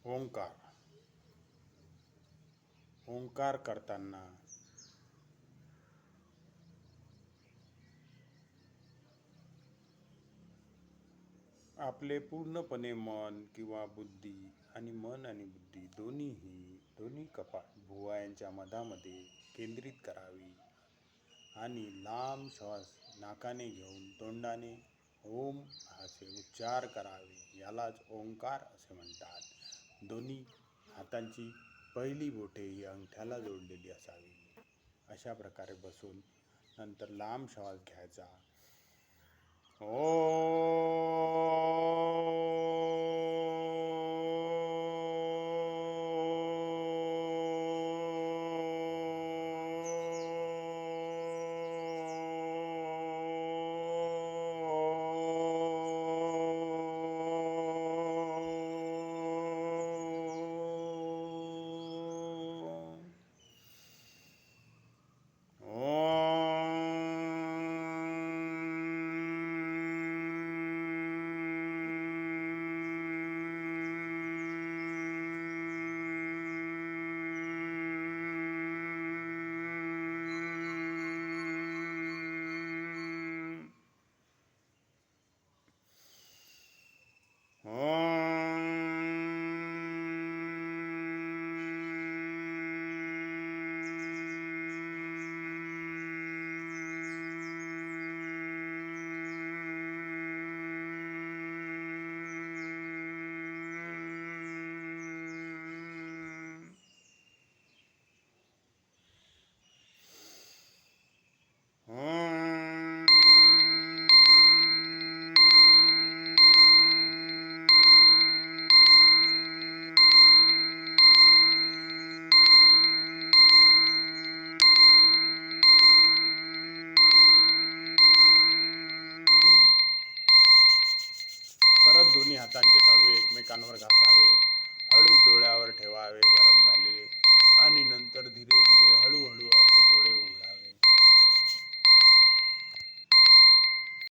ओंकार. ओंकार करताना आपले पूर्णपणे मन किंवा बुद्धी आणि मन आणि बुद्धी दोन्ही कपाट भुवयांच्या मधामध्ये केंद्रित करावी आणि लांब श्वास नाकाने घेऊन तोंडाने ओम असे उच्चार करावे. यालाच ओंकार असे म्हणतात. दोन्ही हातांची पहिली बोटे ही अंगठ्याला जोडलेली असावी. अशा प्रकारे बसून नंतर लांब श्वास घ्यायचा. परत दोन्ही हातांचे तळवे एकमेकांवर घासावे. हळू डोळ्यावर ठेवावे. गरम झालेले